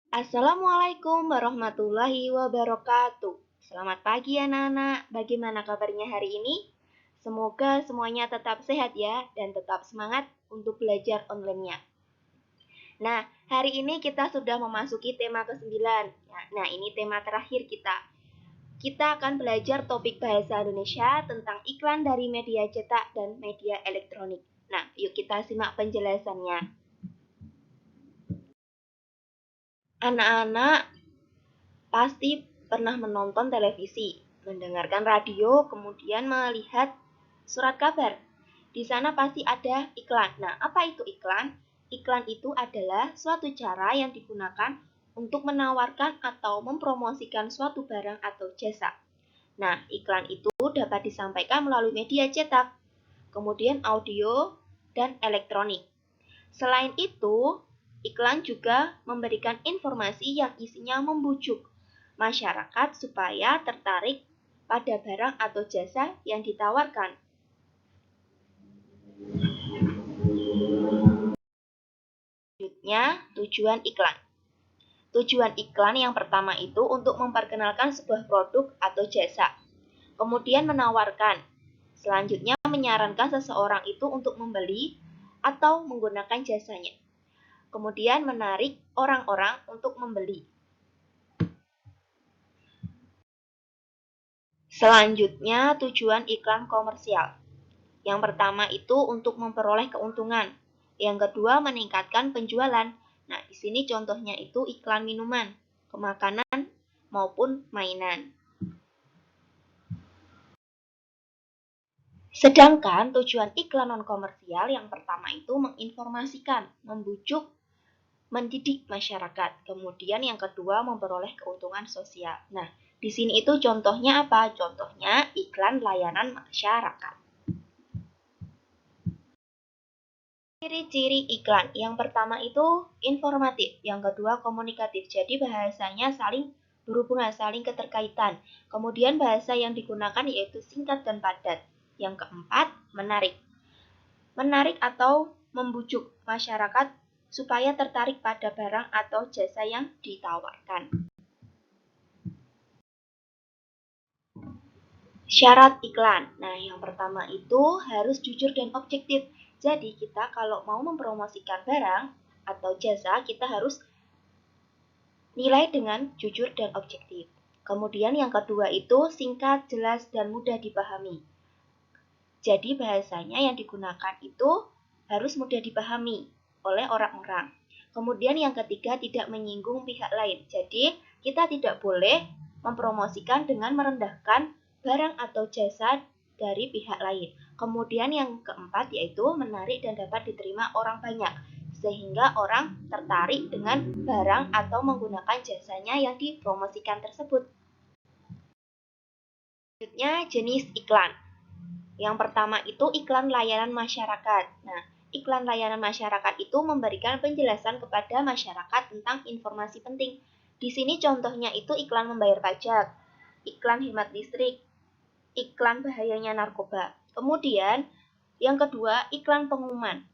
Assalamualaikum warahmatullahi wabarakatuh. Selamat pagi anak-anak, bagaimana kabarnya hari ini? Semoga semuanya tetap sehat ya, dan tetap semangat untuk belajar online-nya. Nah, hari ini kita sudah memasuki tema ke-9. Nah, ini tema terakhir kita. Kita akan belajar topik bahasa Indonesia tentang iklan dari media cetak dan media elektronik. Nah, yuk kita simak penjelasannya. Anak-anak pasti pernah menonton televisi, mendengarkan radio, kemudian melihat surat kabar. Di sana pasti ada iklan. Nah, apa itu iklan? Iklan itu adalah suatu cara yang digunakan untuk menawarkan atau mempromosikan suatu barang atau jasa. Nah, iklan itu dapat disampaikan melalui media cetak, kemudian audio, dan elektronik. Selain itu, iklan juga memberikan informasi yang isinya membujuk masyarakat supaya tertarik pada barang atau jasa yang ditawarkan. Selanjutnya, tujuan iklan. Tujuan iklan yang pertama itu untuk memperkenalkan sebuah produk atau jasa. Kemudian menawarkan. Selanjutnya menyarankan seseorang itu untuk membeli atau menggunakan jasanya. Kemudian menarik orang-orang untuk membeli. Selanjutnya, tujuan iklan komersial. Yang pertama itu untuk memperoleh keuntungan. Yang kedua, meningkatkan penjualan. Nah, di sini contohnya itu iklan minuman, makanan, maupun mainan. Sedangkan tujuan iklan non-komersial yang pertama itu menginformasikan, membujuk, mendidik masyarakat. Kemudian yang kedua, memperoleh keuntungan sosial. Nah, di sini itu contohnya apa? Contohnya iklan layanan masyarakat. Ciri-ciri iklan. Yang pertama itu informatif, yang kedua komunikatif. Jadi bahasanya saling berhubungan, saling keterkaitan. Kemudian bahasa yang digunakan yaitu singkat dan padat. Yang keempat, menarik. Menarik atau membujuk masyarakat supaya tertarik pada barang atau jasa yang ditawarkan. Syarat iklan. Nah, yang pertama itu harus jujur dan objektif. Jadi, kita kalau mau mempromosikan barang atau jasa, kita harus nilai dengan jujur dan objektif. Kemudian yang kedua itu singkat, jelas, dan mudah dipahami. Jadi, bahasanya yang digunakan itu harus mudah dipahami oleh orang-orang. Kemudian yang ketiga tidak menyinggung pihak lain. Jadi, kita tidak boleh mempromosikan dengan merendahkan barang atau jasa dari pihak lain. Kemudian yang keempat yaitu menarik dan dapat diterima orang banyak, sehingga orang tertarik dengan barang atau menggunakan jasanya yang dipromosikan tersebut. Selanjutnya jenis iklan. Yang pertama itu iklan layanan masyarakat. Nah, iklan layanan masyarakat itu memberikan penjelasan kepada masyarakat tentang informasi penting. Di sini contohnya itu iklan membayar pajak, iklan hemat listrik, iklan bahayanya narkoba. Kemudian, yang kedua, iklan pengumuman.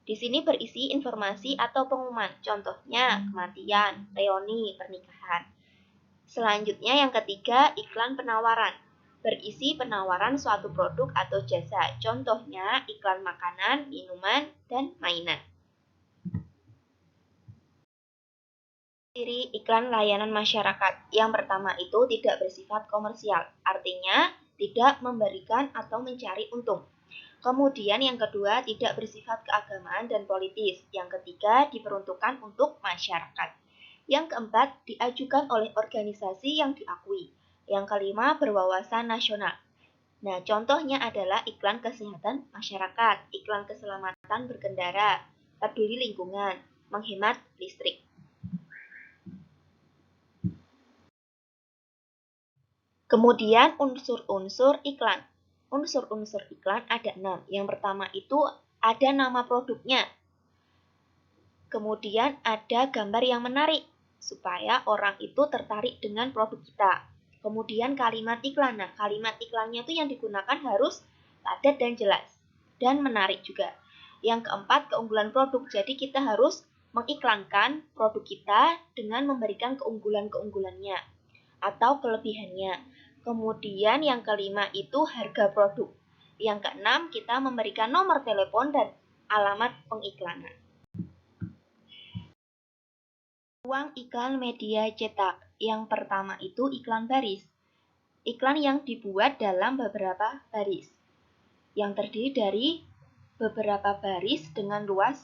Di sini berisi informasi atau pengumuman, contohnya kematian, reuni, pernikahan. Selanjutnya yang ketiga, iklan penawaran. Berisi penawaran suatu produk atau jasa, contohnya iklan makanan, minuman, dan mainan. Ciri iklan layanan masyarakat. Yang pertama itu tidak bersifat komersial, artinya tidak memberikan atau mencari untung. Kemudian yang kedua tidak bersifat keagamaan dan politis. Yang ketiga diperuntukkan untuk masyarakat. Yang keempat diajukan oleh organisasi yang diakui. Yang kelima berwawasan nasional. Nah, contohnya adalah iklan kesehatan masyarakat, iklan keselamatan berkendara, peduli lingkungan, menghemat listrik. Kemudian unsur-unsur iklan. Unsur-unsur iklan ada 6. Yang pertama itu ada nama produknya. Kemudian ada gambar yang menarik, supaya orang itu tertarik dengan produk kita. Kemudian kalimat iklan. Nah, kalimat iklannya itu yang digunakan harus padat dan jelas. Dan menarik juga. Yang keempat, keunggulan produk. Jadi kita harus mengiklankan produk kita dengan memberikan keunggulan-keunggulannya atau kelebihannya. Kemudian yang kelima itu harga produk. Yang keenam, kita memberikan nomor telepon dan alamat pengiklanan. Ruang iklan media cetak. Yang pertama itu iklan baris. Iklan yang dibuat dalam beberapa baris, yang terdiri dari beberapa baris dengan luas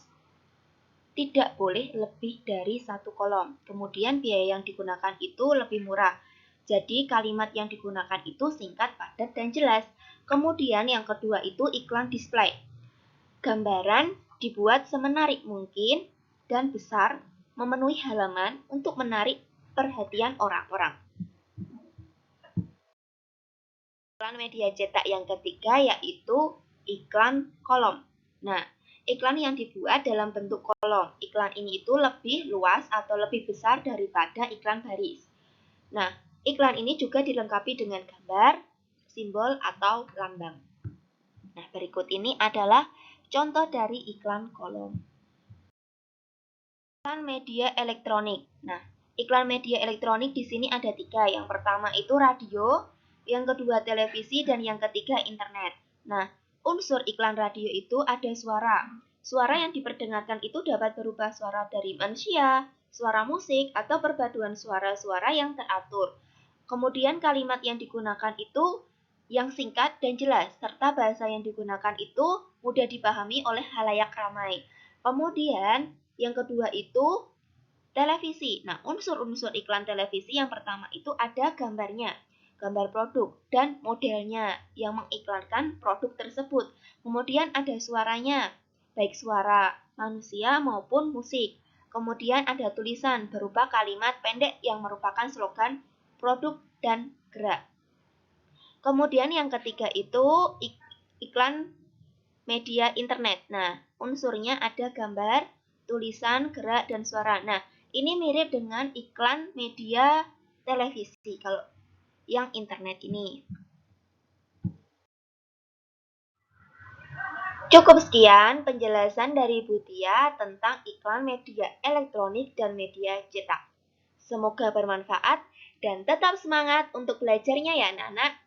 tidak boleh lebih dari 1 kolom. Kemudian biaya yang digunakan itu lebih murah. Jadi kalimat yang digunakan itu singkat, padat, dan jelas. Kemudian yang kedua itu iklan display. Gambaran dibuat semenarik mungkin dan besar, memenuhi halaman untuk menarik perhatian orang-orang. Iklan media cetak yang ketiga yaitu iklan kolom. Nah, iklan yang dibuat dalam bentuk kolom. Iklan ini itu lebih luas atau lebih besar daripada iklan baris. Nah, iklan ini juga dilengkapi dengan gambar, simbol, atau lambang. Nah, berikut ini adalah contoh dari iklan kolom. Iklan media elektronik. Nah, iklan media elektronik di sini ada 3. Yang pertama itu radio, yang kedua televisi, dan yang ketiga internet. Nah, unsur iklan radio itu ada suara. Suara yang diperdengarkan itu dapat berupa suara dari manusia, suara musik, atau perpaduan suara-suara yang teratur. Kemudian kalimat yang digunakan itu yang singkat dan jelas, serta bahasa yang digunakan itu mudah dipahami oleh halayak ramai. Kemudian yang kedua itu televisi. Nah, unsur-unsur iklan televisi yang pertama itu ada gambarnya, gambar produk dan modelnya yang mengiklankan produk tersebut. Kemudian ada suaranya, baik suara manusia maupun musik. Kemudian ada tulisan berupa kalimat pendek yang merupakan slogan produk dan gerak. Kemudian yang ketiga itu iklan media internet. Nah, unsurnya ada gambar, tulisan, gerak, dan suara. Nah, ini mirip dengan iklan media televisi kalau yang internet ini. Cukup sekian penjelasan dari Bu Tia tentang iklan media elektronik dan media cetak. Semoga bermanfaat dan tetap semangat untuk belajarnya ya anak-anak.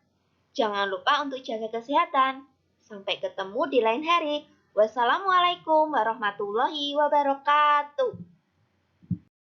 Jangan lupa untuk jaga kesehatan. Sampai ketemu di lain hari. Wassalamualaikum warahmatullahi wabarakatuh.